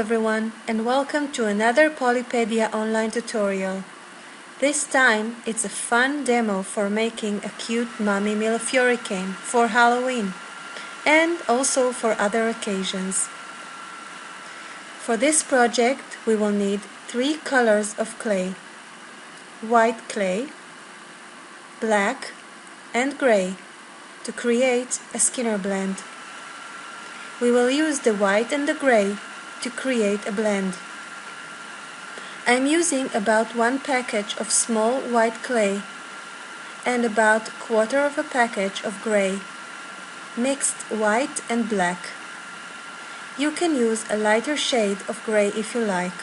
everyone, and welcome to another Polypedia online tutorial. This time it's a fun demo for making a cute Mommy Millefiori cane for Halloween and also for other occasions. For this project we will need 3 colors of clay: white clay, black and gray, to create a Skinner blend. We will use the white and the gray to create a blend. I'm using about 1 package of small white clay and about 1/4 of a package of gray, mixed white and black. You can use a lighter shade of gray if you like.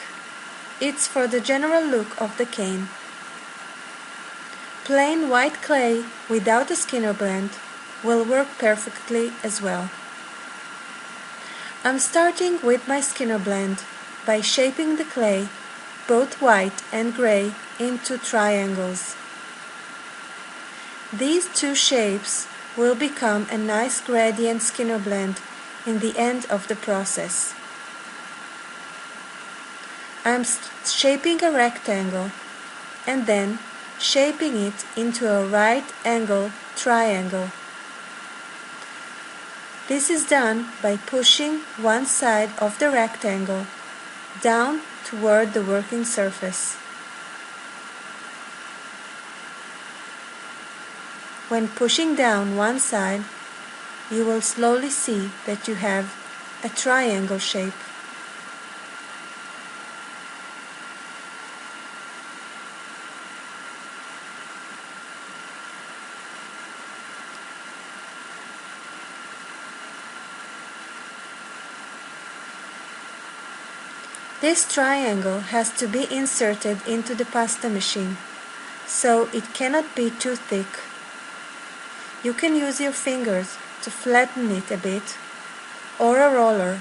It's for the general look of the cane. Plain white clay without a Skinner blend will work perfectly as well. I'm starting with my Skinner blend by shaping the clay, both white and gray, into triangles. These 2 shapes will become a nice gradient Skinner blend in the end of the process. I'm shaping a rectangle and then shaping it into a right angle triangle. This is done by pushing one side of the rectangle down toward the working surface. When pushing down one side, you will slowly see that you have a triangle shape. This triangle has to be inserted into the pasta machine, so it cannot be too thick. You can use your fingers to flatten it a bit, or a roller.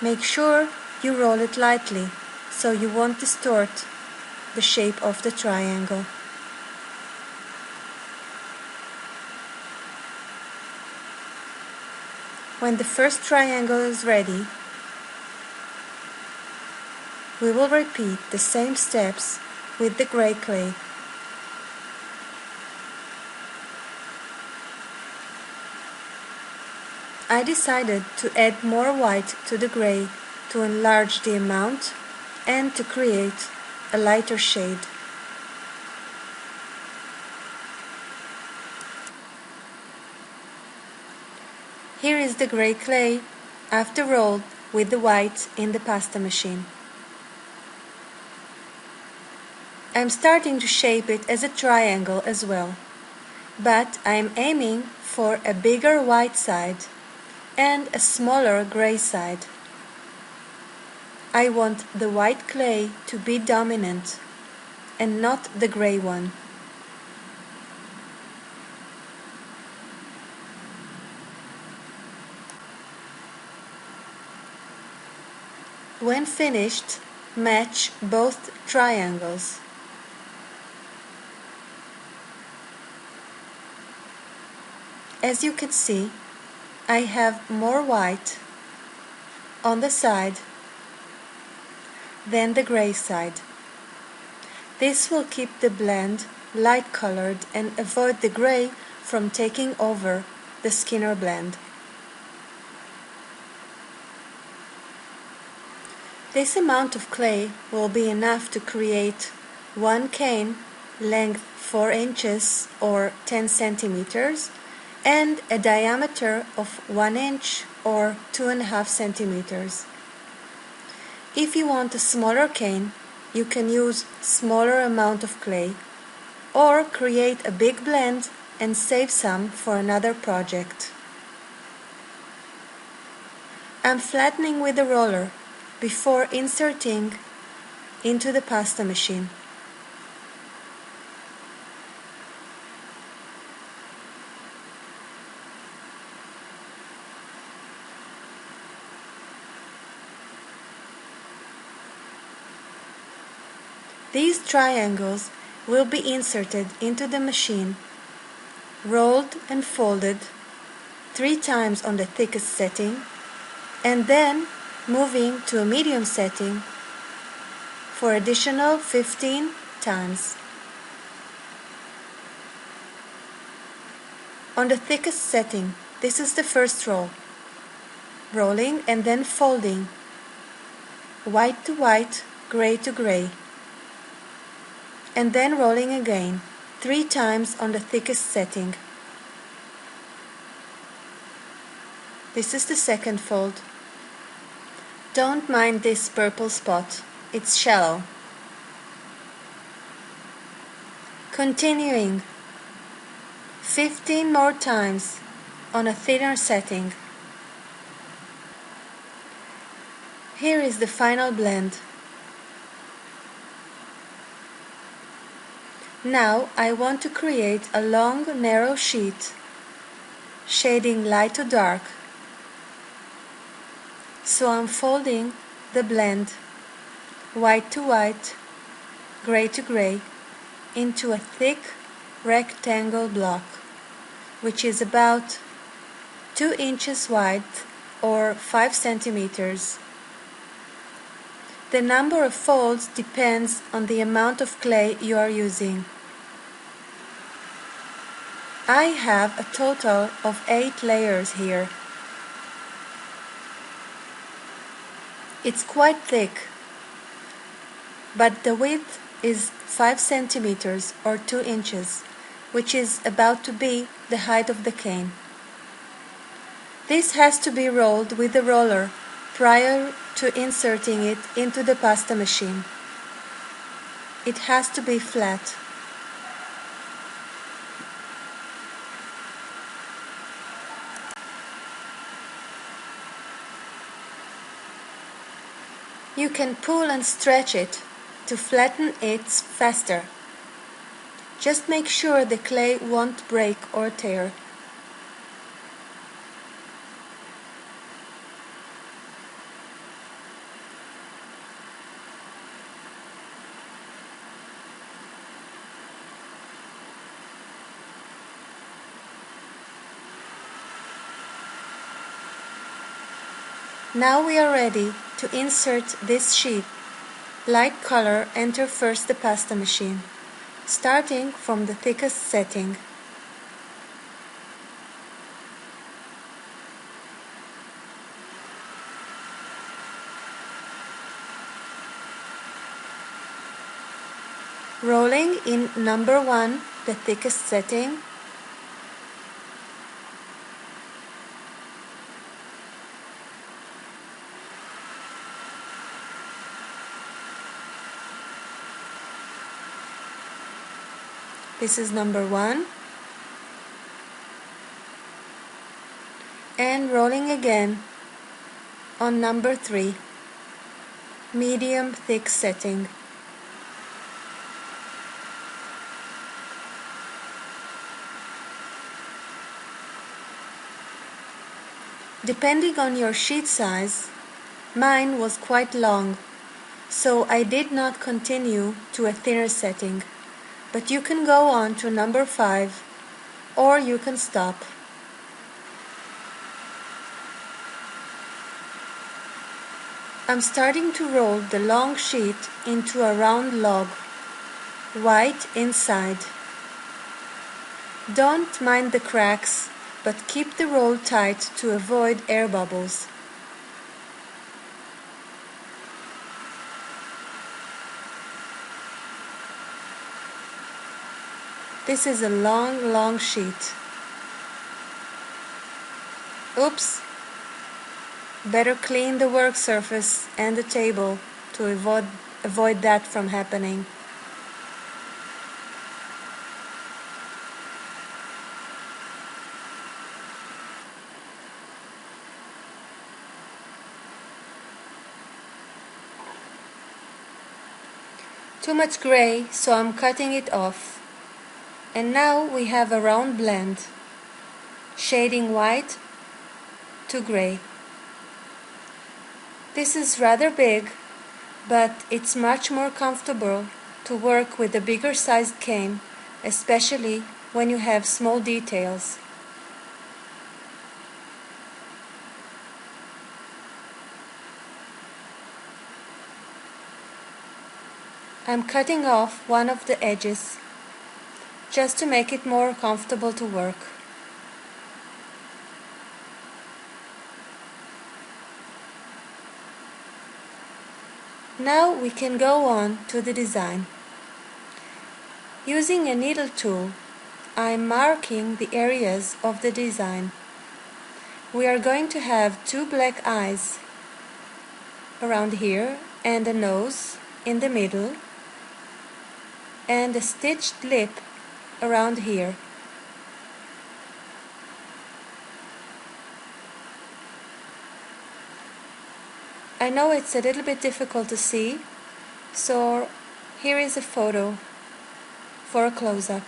Make sure you roll it lightly, so you won't distort the shape of the triangle. When the first triangle is ready, we will repeat the same steps with the gray clay. I decided to add more white to the gray to enlarge the amount and to create a lighter shade. Here is the gray clay after rolled with the white in the pasta machine. I'm starting to shape it as a triangle as well, but I'm aiming for a bigger white side and a smaller gray side. I want the white clay to be dominant and not the gray one. When finished, match both triangles. As you can see, I have more white on the side than the gray side. This will keep the blend light colored and avoid the gray from taking over the Skinner blend. This amount of clay will be enough to create 1 cane, length 4 inches or 10 centimeters, and a diameter of 1 inch or 2.5 centimeters. If you want a smaller cane, you can use smaller amount of clay or create a big blend and save some for another project. I'm flattening with a roller before inserting into the pasta machine. These triangles will be inserted into the machine rolled and folded 3 times on the thickest setting, and then moving to a medium setting for additional 15 times. On the thickest setting, this is the first roll, rolling and then folding, white to white, gray to gray, and then rolling again 3 times on the thickest setting. This is the second fold. Don't mind this purple spot, it's shallow. Continuing 15 more times on a thinner setting. Here is the final blend. Now I want to create a long, narrow sheet, shading light to dark. So I'm folding the blend, white to white, gray to gray, into a thick rectangle block, which is about 2 inches wide or 5 centimeters. The number of folds depends on the amount of clay you are using. I have a total of 8 layers here. It's quite thick, but the width is 5 centimeters or 2 inches, which is about to be the height of the cane. This has to be rolled with the roller prior to inserting it into the pasta machine. It has to be flat. You can pull and stretch it to flatten it faster. Just make sure the clay won't break or tear. Now we are ready to insert this sheet. Light color enter first the pasta machine, starting from the thickest setting. Rolling in number 1, the thickest setting. This is number 1. And rolling again on number 3, medium thick setting. Depending on your sheet size, mine was quite long, so I did not continue to a thinner setting. But you can go on to number 5, or you can stop. I'm starting to roll the long sheet into a round log, white inside. Don't mind the cracks, but keep the roll tight to avoid air bubbles. This is a long sheet. Oops! Better clean the work surface and the table to avoid that from happening. Too much gray, so I'm cutting it off. And now we have a round blend, shading white to gray. This is rather big, but it's much more comfortable to work with a bigger sized cane, especially when you have small details. I'm cutting off one of the edges just to make it more comfortable to work. Now we can go on to the design. Using a needle tool, I'm marking the areas of the design. We are going to have two black eyes around here and a nose in the middle and a stitched lip around here. I know it's a little bit difficult to see, so here is a photo for a close-up.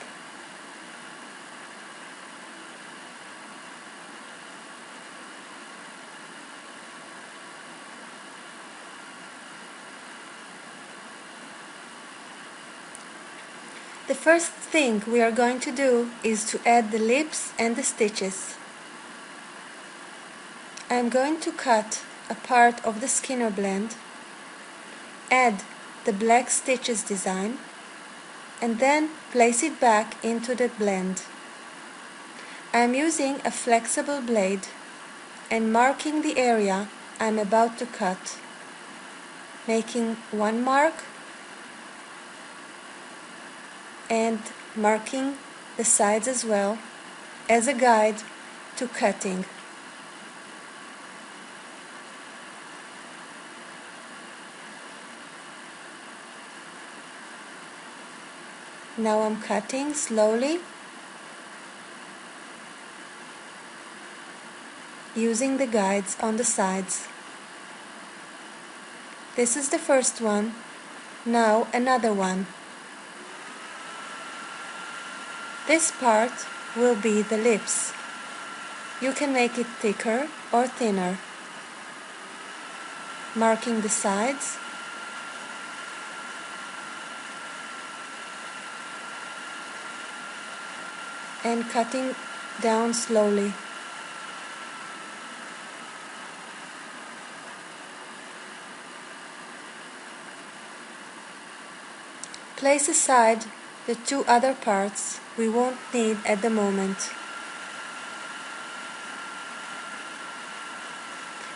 The first thing we are going to do is to add the lips and the stitches. I'm going to cut a part of the Skinner blend, add the black stitches design, and then place it back into the blend. I'm using a flexible blade and marking the area I'm about to cut, making one mark and marking the sides as well as a guide to cutting. Now I'm cutting slowly using the guides on the sides. This is the first one, now another one. This part will be the lips. You can make it thicker or thinner. Marking the sides. And cutting down slowly. Place aside the two other parts we won't need at the moment.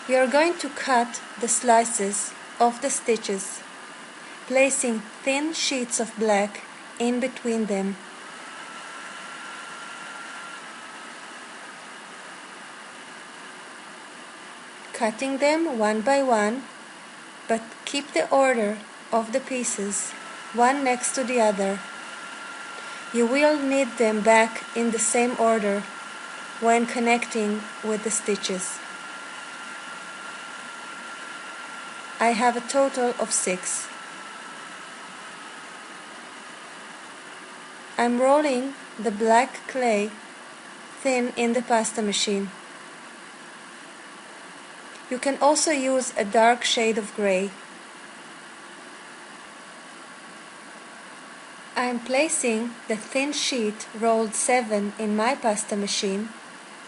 We are going to cut the slices of the stitches, placing thin sheets of black in between them. Cutting them one by one, but keep the order of the pieces one next to the other. You will need them back in the same order when connecting with the stitches. I have a total of 6. I'm rolling the black clay thin in the pasta machine. You can also use a dark shade of gray. I am placing the thin sheet rolled 7 in my pasta machine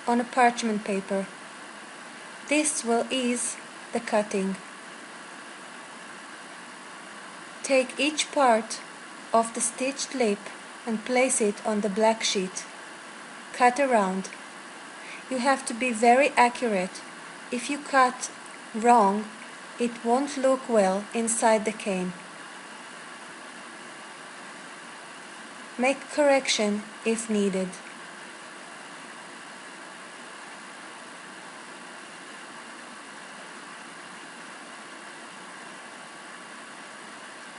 on a parchment paper. This will ease the cutting. Take each part of the stitched lip and place it on the black sheet. Cut around. You have to be very accurate. If you cut wrong, it won't look well inside the cane. Make correction if needed.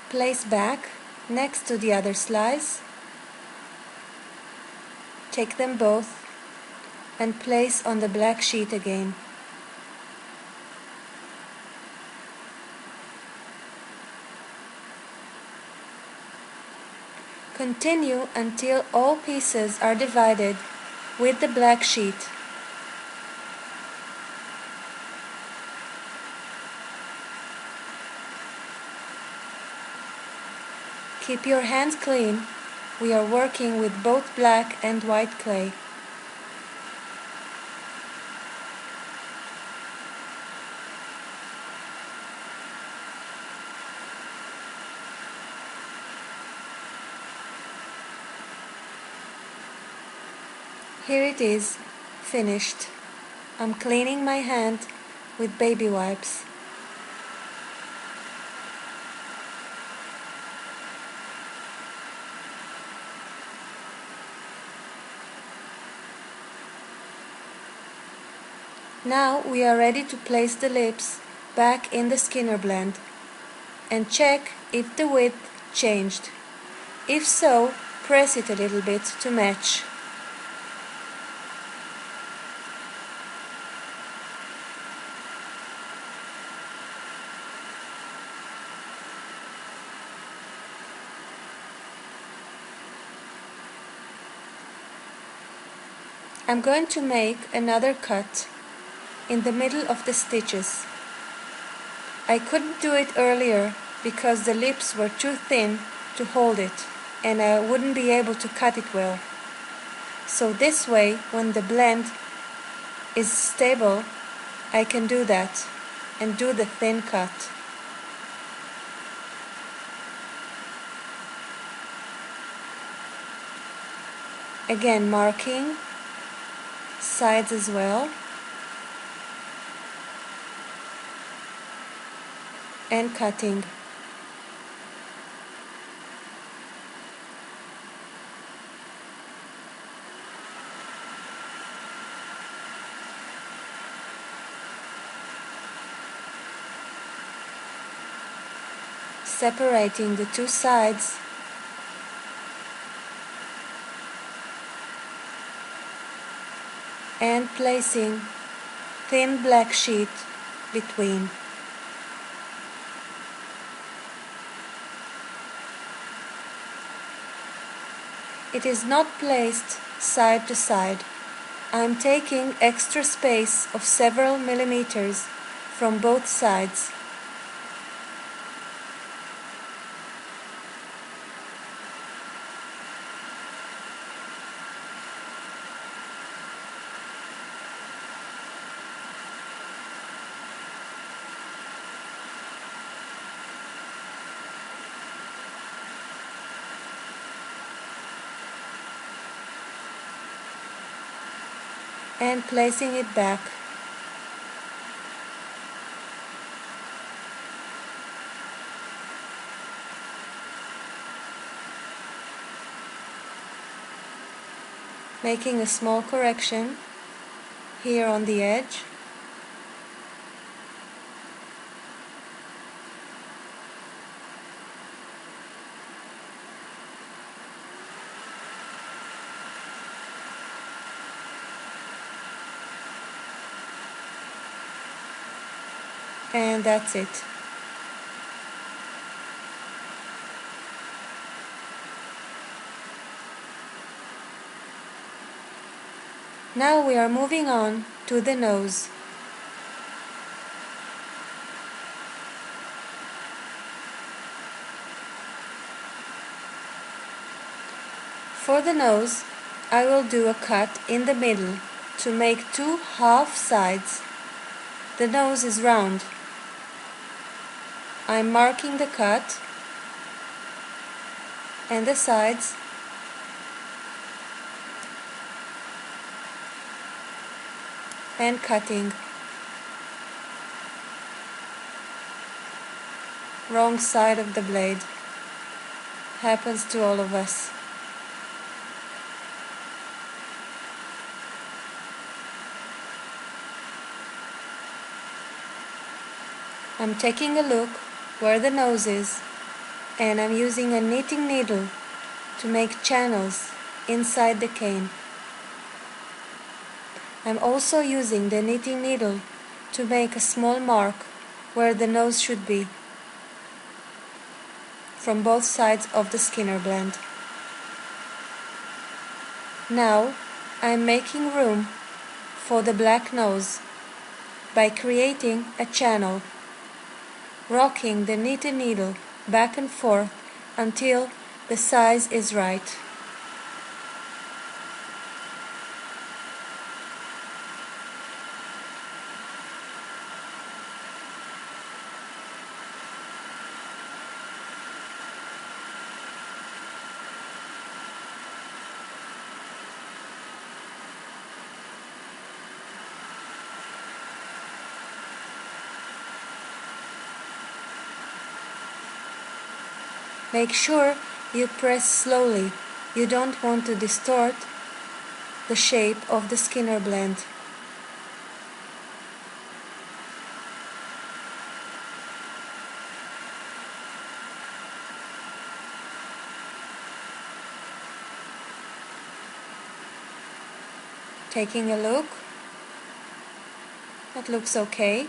Place back next to the other slice. Take them both and place on the black sheet again. Continue until all pieces are divided with the black sheet. Keep your hands clean we are working with both black and white clay. Here it is, finished. I'm cleaning my hand with baby wipes. Now we are ready to place the lips back in the Skinner blend and check if the width changed. If so, press it a little bit to match. I'm going to make another cut in the middle of the stitches. I couldn't do it earlier because the lips were too thin to hold it and I wouldn't be able to cut it well. So this way, when the blend is stable, I can do that and do the thin cut. Again, marking sides as well, and cutting. Separating the two sides and placing thin black sheet between. It is not placed side to side. I am taking extra space of several millimeters from both sides. And placing it back. Making a small correction here on the edge. And that's it. Now we are moving on to the nose. For the nose, I will do a cut in the middle to make two half sides. The nose is round. I'm marking the cut and the sides and cutting. Wrong side of the blade. Happens to all of us. I'm taking a look where the nose is, and I'm using a knitting needle to make channels inside the cane. I'm also using the knitting needle to make a small mark where the nose should be from both sides of the Skinner blend. Now I'm making room for the black nose by creating a channel, rocking the knitting needle back and forth until the size is right. Make sure you press slowly. You don't want to distort the shape of the Skinner blend. Taking a look, that looks okay.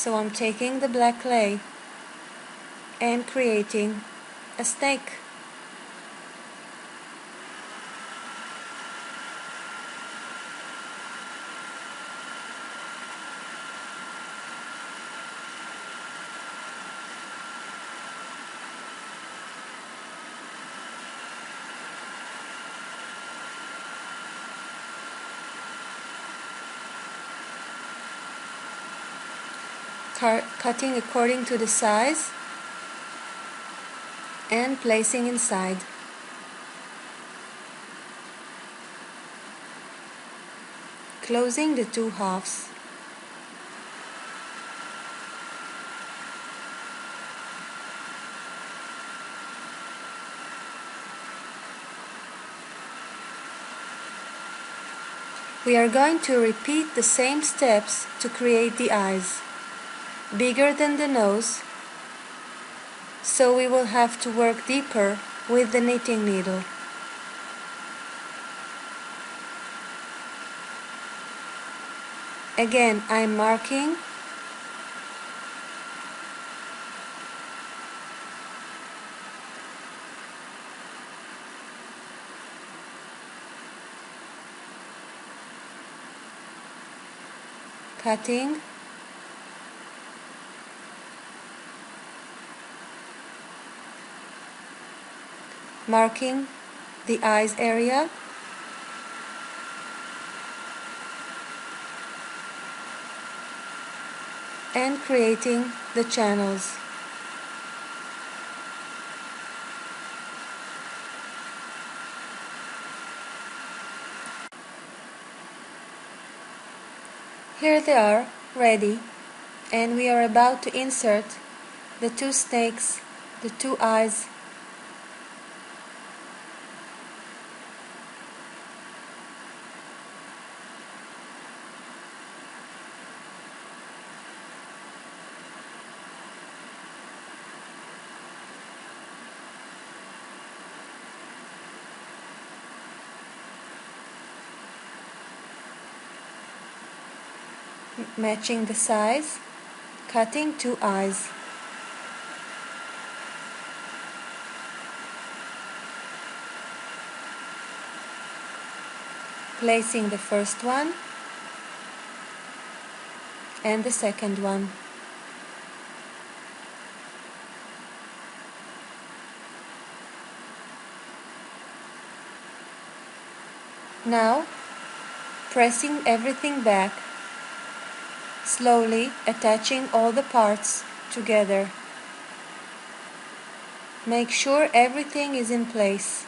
So I'm taking the black clay and creating a snake. Cutting according to the size and placing inside. Closing the two halves. We are going to repeat the same steps to create the eyes. Bigger than the nose, so we will have to work deeper with the knitting needle. Again, I'm marking cutting, marking the eyes area, and creating the channels. Here they are, ready, and we are about to insert the two snakes, the two eyes. Matching the size, cutting two eyes. Placing the first one and the second one. Now, pressing everything back, slowly attaching all the parts together. Make sure everything is in place.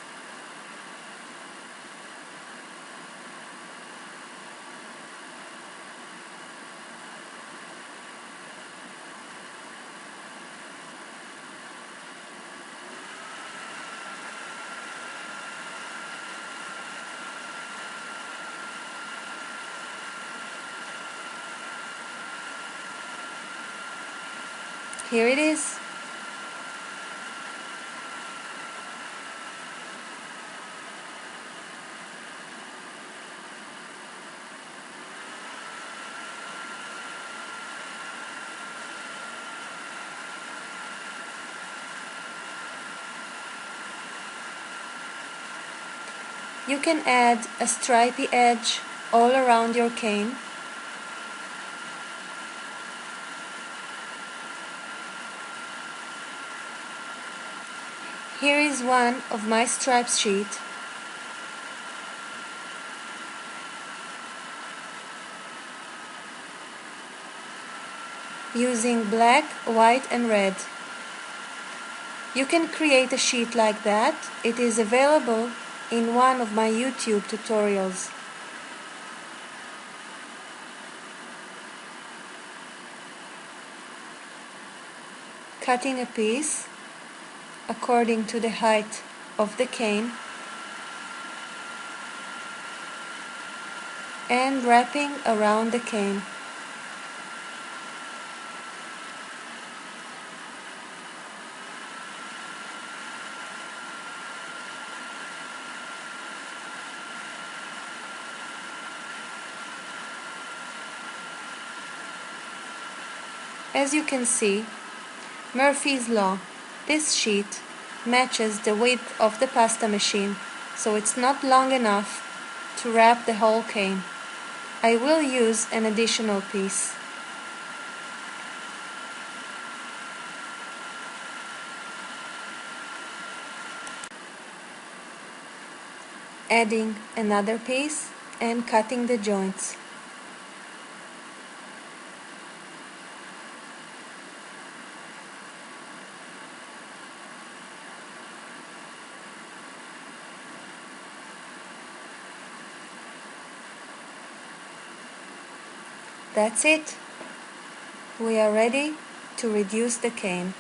Here it is. You can add a stripy edge all around your cane. Here is one of my stripes sheet. Using black, white and red. You can create a sheet like that. It is available in one of my YouTube tutorials. cutting a piece according to the height of the cane and wrapping around the cane. As you can see, Murphy's Law, this sheet matches the width of the pasta machine, so it's not long enough to wrap the whole cane. I will use an additional piece. Adding another piece and cutting the joints. That's it. We are ready to reduce the cane.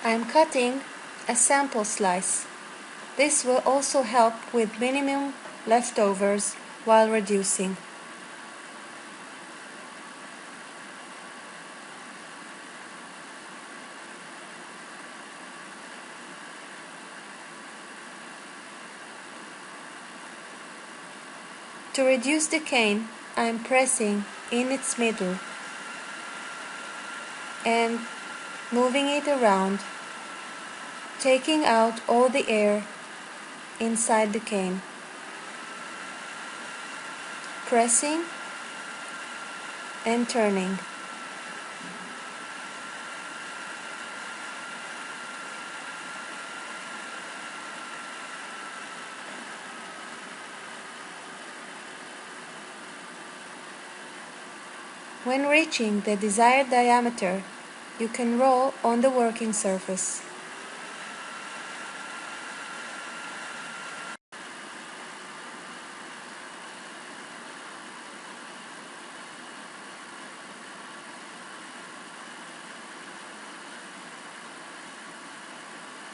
I am cutting a sample slice. This will also help with minimum leftovers while reducing. To reduce the cane, I am pressing in its middle and moving it around, taking out all the air inside the cane. Pressing and turning. When reaching the desired diameter, you can roll on the working surface.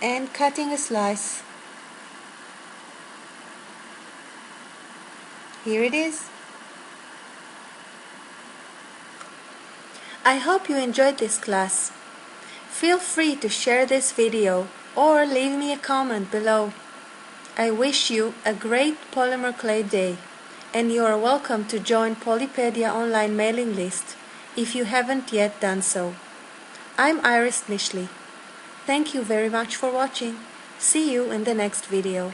And cutting a slice. Here it is. I hope you enjoyed this class. Feel free to share this video or leave me a comment below. I wish you a great polymer clay day, and you are welcome to join PolyPedia Online mailing list if you haven't yet done so. I'm Iris Nishley. Thank you very much for watching. See you in the next video.